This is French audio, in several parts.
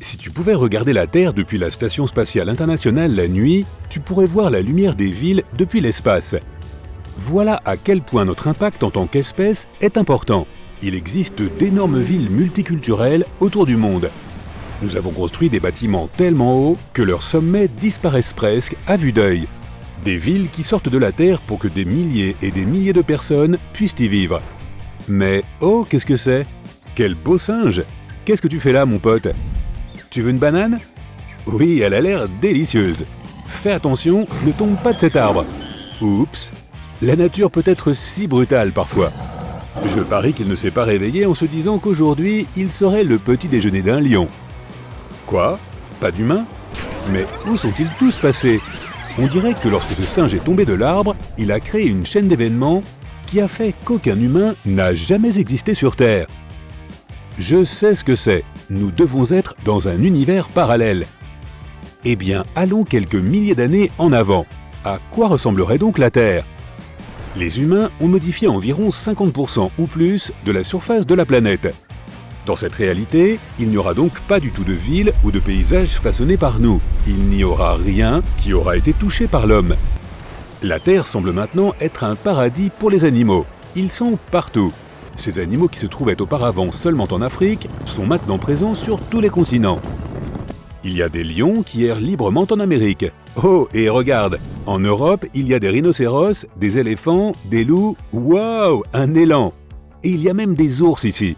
Si tu pouvais regarder la Terre depuis la Station spatiale internationale la nuit, tu pourrais voir la lumière des villes depuis l'espace. Voilà à quel point notre impact en tant qu'espèce est important. Il existe d'énormes villes multiculturelles autour du monde. Nous avons construit des bâtiments tellement hauts que leurs sommets disparaissent presque à vue d'œil. Des villes qui sortent de la Terre pour que des milliers et des milliers de personnes puissent y vivre. Mais oh, qu'est-ce que c'est? Quel beau singe! Qu'est-ce que tu fais là, mon pote? Tu veux une banane? Oui, elle a l'air délicieuse. Fais attention, ne tombe pas de cet arbre. Oups! La nature peut être si brutale parfois. Je parie qu'il ne s'est pas réveillé en se disant qu'aujourd'hui, il serait le petit déjeuner d'un lion. Quoi? Pas d'humains? Mais où sont-ils tous passés? On dirait que lorsque ce singe est tombé de l'arbre, il a créé une chaîne d'événements qui a fait qu'aucun humain n'a jamais existé sur Terre. Je sais ce que c'est. Nous devons être dans un univers parallèle. Eh bien, allons quelques milliers d'années en avant. À quoi ressemblerait donc la Terre? Les humains ont modifié environ 50% ou plus de la surface de la planète. Dans cette réalité, il n'y aura donc pas du tout de villes ou de paysages façonnés par nous. Il n'y aura rien qui aura été touché par l'homme. La Terre semble maintenant être un paradis pour les animaux. Ils sont partout. Ces animaux qui se trouvaient auparavant seulement en Afrique sont maintenant présents sur tous les continents. Il y a des lions qui errent librement en Amérique. Oh, et regarde, en Europe, il y a des rhinocéros, des éléphants, des loups. Waouh, un élan! Et il y a même des ours ici.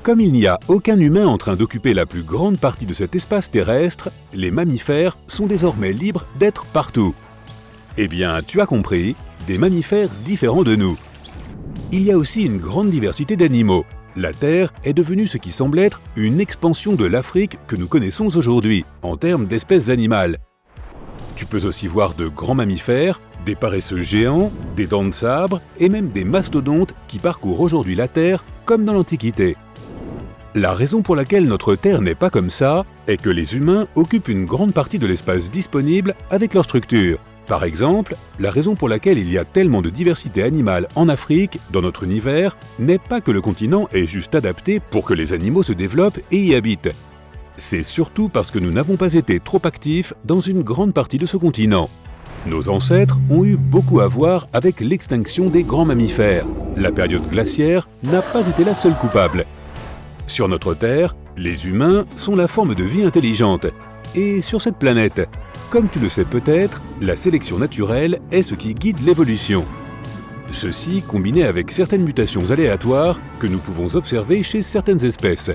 Comme il n'y a aucun humain en train d'occuper la plus grande partie de cet espace terrestre, les mammifères sont désormais libres d'être partout. Eh bien, tu as compris, des mammifères différents de nous. Il y a aussi une grande diversité d'animaux. La Terre est devenue ce qui semble être une expansion de l'Afrique que nous connaissons aujourd'hui, en termes d'espèces animales. Tu peux aussi voir de grands mammifères, des paresseux géants, des dents de sabre et même des mastodontes qui parcourent aujourd'hui la Terre comme dans l'Antiquité. La raison pour laquelle notre Terre n'est pas comme ça est que les humains occupent une grande partie de l'espace disponible avec leur structure. Par exemple, la raison pour laquelle il y a tellement de diversité animale en Afrique, dans notre univers, n'est pas que le continent est juste adapté pour que les animaux se développent et y habitent. C'est surtout parce que nous n'avons pas été trop actifs dans une grande partie de ce continent. Nos ancêtres ont eu beaucoup à voir avec l'extinction des grands mammifères. La période glaciaire n'a pas été la seule coupable. Sur notre Terre, les humains sont la forme de vie intelligente. Et sur cette planète, comme tu le sais peut-être, la sélection naturelle est ce qui guide l'évolution. Ceci combiné avec certaines mutations aléatoires que nous pouvons observer chez certaines espèces.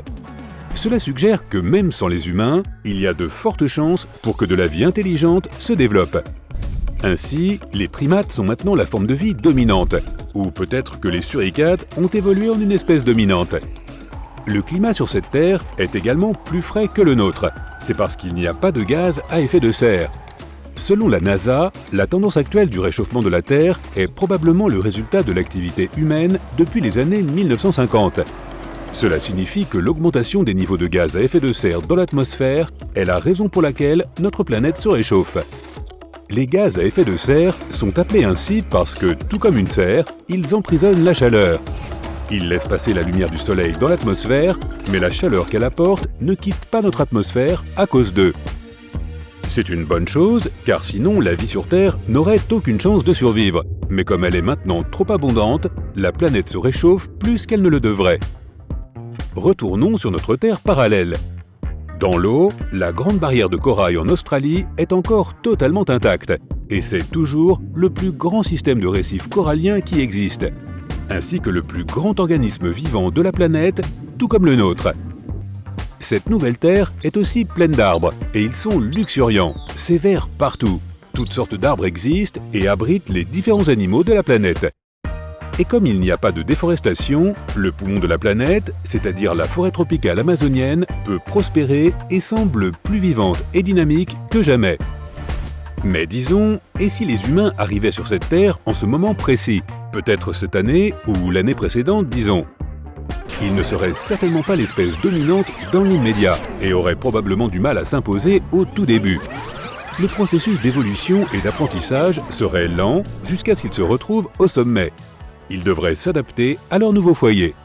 Cela suggère que même sans les humains, il y a de fortes chances pour que de la vie intelligente se développe. Ainsi, les primates sont maintenant la forme de vie dominante, ou peut-être que les suricates ont évolué en une espèce dominante. Le climat sur cette Terre est également plus frais que le nôtre. C'est parce qu'il n'y a pas de gaz à effet de serre. Selon la NASA, la tendance actuelle du réchauffement de la Terre est probablement le résultat de l'activité humaine depuis les années 1950. Cela signifie que l'augmentation des niveaux de gaz à effet de serre dans l'atmosphère est la raison pour laquelle notre planète se réchauffe. Les gaz à effet de serre sont appelés ainsi parce que, tout comme une serre, ils emprisonnent la chaleur. Ils laissent passer la lumière du soleil dans l'atmosphère, mais la chaleur qu'elle apporte ne quitte pas notre atmosphère à cause d'eux. C'est une bonne chose, car sinon la vie sur Terre n'aurait aucune chance de survivre. Mais comme elle est maintenant trop abondante, la planète se réchauffe plus qu'elle ne le devrait. Retournons sur notre Terre parallèle. Dans l'eau, la grande barrière de corail en Australie est encore totalement intacte, et c'est toujours le plus grand système de récifs coralliens qui existe, ainsi que le plus grand organisme vivant de la planète, tout comme le nôtre. Cette nouvelle Terre est aussi pleine d'arbres, et ils sont luxuriants, c'est vert partout. Toutes sortes d'arbres existent et abritent les différents animaux de la planète. Et comme il n'y a pas de déforestation, le poumon de la planète, c'est-à-dire la forêt tropicale amazonienne, peut prospérer et semble plus vivante et dynamique que jamais. Mais disons, et si les humains arrivaient sur cette Terre en ce moment précis, peut-être cette année ou l'année précédente, disons. Ils ne seraient certainement pas l'espèce dominante dans l'immédiat et auraient probablement du mal à s'imposer au tout début. Le processus d'évolution et d'apprentissage serait lent jusqu'à ce qu'ils se retrouvent au sommet. Ils devraient s'adapter à leur nouveau foyer.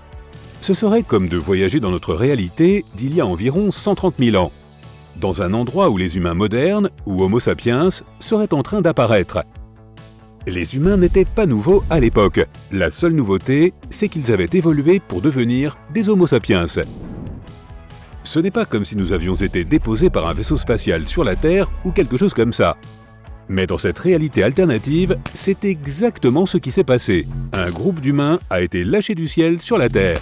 Ce serait comme de voyager dans notre réalité d'il y a environ 130 000 ans. dans un endroit où les humains modernes, ou Homo sapiens, seraient en train d'apparaître. Les humains n'étaient pas nouveaux à l'époque. La seule nouveauté, c'est qu'ils avaient évolué pour devenir des Homo sapiens. Ce n'est pas comme si nous avions été déposés par un vaisseau spatial sur la Terre ou quelque chose comme ça. Mais dans cette réalité alternative, c'est exactement ce qui s'est passé. Un groupe d'humains a été lâché du ciel sur la Terre.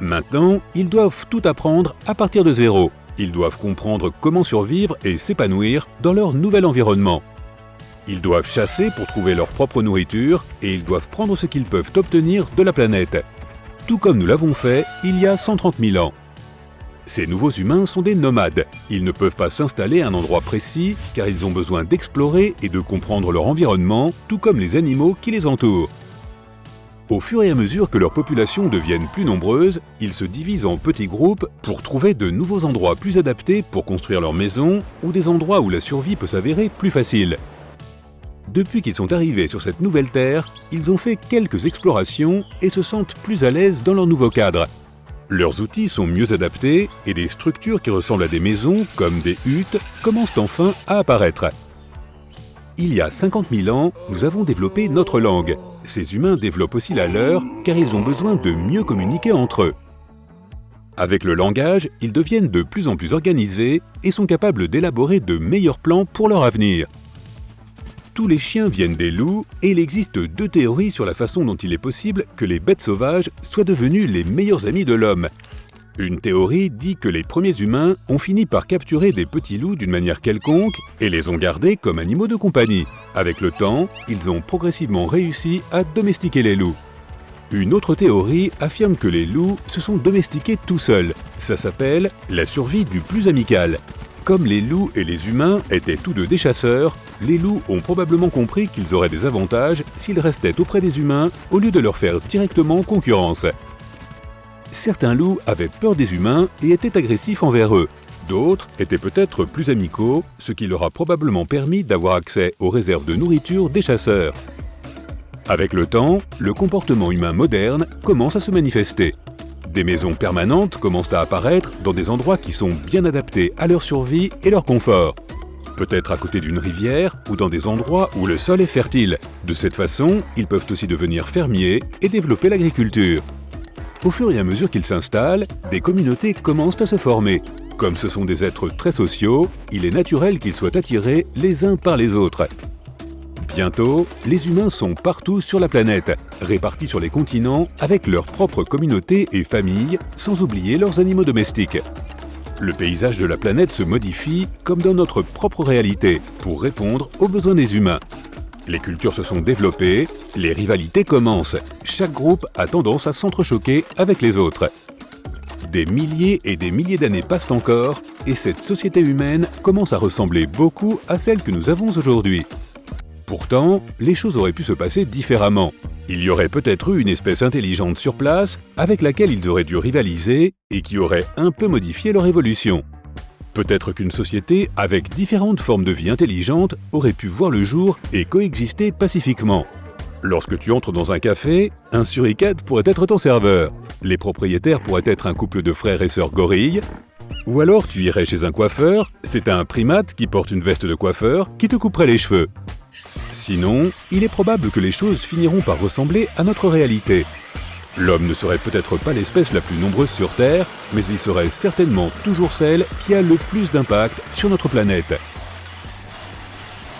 Maintenant, ils doivent tout apprendre à partir de zéro. Ils doivent comprendre comment survivre et s'épanouir dans leur nouvel environnement. Ils doivent chasser pour trouver leur propre nourriture et ils doivent prendre ce qu'ils peuvent obtenir de la planète. Tout comme nous l'avons fait il y a 130 000 ans. Ces nouveaux humains sont des nomades. Ils ne peuvent pas s'installer à un endroit précis car ils ont besoin d'explorer et de comprendre leur environnement, tout comme les animaux qui les entourent. Au fur et à mesure que leurs populations deviennent plus nombreuses, ils se divisent en petits groupes pour trouver de nouveaux endroits plus adaptés pour construire leur maison ou des endroits où la survie peut s'avérer plus facile. Depuis qu'ils sont arrivés sur cette nouvelle terre, ils ont fait quelques explorations et se sentent plus à l'aise dans leur nouveau cadre. Leurs outils sont mieux adaptés et des structures qui ressemblent à des maisons, comme des huttes, commencent enfin à apparaître. Il y a 50 000 ans, nous avons développé notre langue. Ces humains développent aussi la leur car ils ont besoin de mieux communiquer entre eux. Avec le langage, ils deviennent de plus en plus organisés et sont capables d'élaborer de meilleurs plans pour leur avenir. Tous les chiens viennent des loups et il existe deux théories sur la façon dont il est possible que les bêtes sauvages soient devenues les meilleurs amis de l'homme. Une théorie dit que les premiers humains ont fini par capturer des petits loups d'une manière quelconque et les ont gardés comme animaux de compagnie. Avec le temps, ils ont progressivement réussi à domestiquer les loups. Une autre théorie affirme que les loups se sont domestiqués tout seuls. Ça s'appelle la survie du plus amical. Comme les loups et les humains étaient tous deux des chasseurs, les loups ont probablement compris qu'ils auraient des avantages s'ils restaient auprès des humains au lieu de leur faire directement concurrence. Certains loups avaient peur des humains et étaient agressifs envers eux. D'autres étaient peut-être plus amicaux, ce qui leur a probablement permis d'avoir accès aux réserves de nourriture des chasseurs. Avec le temps, le comportement humain moderne commence à se manifester. Des maisons permanentes commencent à apparaître dans des endroits qui sont bien adaptés à leur survie et leur confort. Peut-être à côté d'une rivière ou dans des endroits où le sol est fertile. De cette façon, ils peuvent aussi devenir fermiers et développer l'agriculture. Au fur et à mesure qu'ils s'installent, des communautés commencent à se former. Comme ce sont des êtres très sociaux, il est naturel qu'ils soient attirés les uns par les autres. Bientôt, les humains sont partout sur la planète, répartis sur les continents avec leurs propres communautés et familles, sans oublier leurs animaux domestiques. Le paysage de la planète se modifie comme dans notre propre réalité, pour répondre aux besoins des humains. Les cultures se sont développées, les rivalités commencent. Chaque groupe a tendance à s'entrechoquer avec les autres. Des milliers et des milliers d'années passent encore, et cette société humaine commence à ressembler beaucoup à celle que nous avons aujourd'hui. Pourtant, les choses auraient pu se passer différemment. Il y aurait peut-être eu une espèce intelligente sur place avec laquelle ils auraient dû rivaliser et qui aurait un peu modifié leur évolution. Peut-être qu'une société avec différentes formes de vie intelligentes aurait pu voir le jour et coexister pacifiquement. Lorsque tu entres dans un café, un suricate pourrait être ton serveur. Les propriétaires pourraient être un couple de frères et sœurs gorilles. Ou alors tu irais chez un coiffeur, c'est un primate qui porte une veste de coiffeur qui te couperait les cheveux. Sinon, il est probable que les choses finiront par ressembler à notre réalité. L'homme ne serait peut-être pas l'espèce la plus nombreuse sur Terre, mais il serait certainement toujours celle qui a le plus d'impact sur notre planète.